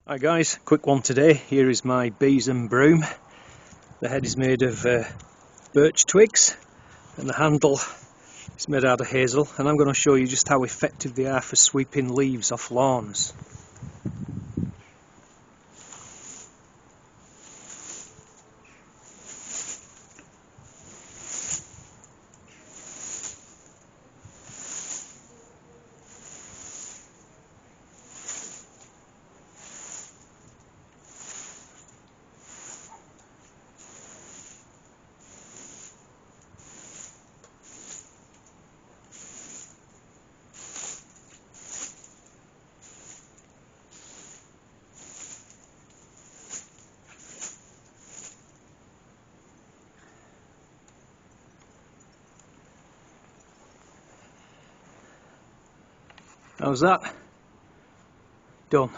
Hi guys, quick one today. Here is my Beesom Broom. The head is made of birch twigs and the handle is made out of hazel, and I'm going to show you just how effective they are for sweeping leaves off lawns. How's that? Done.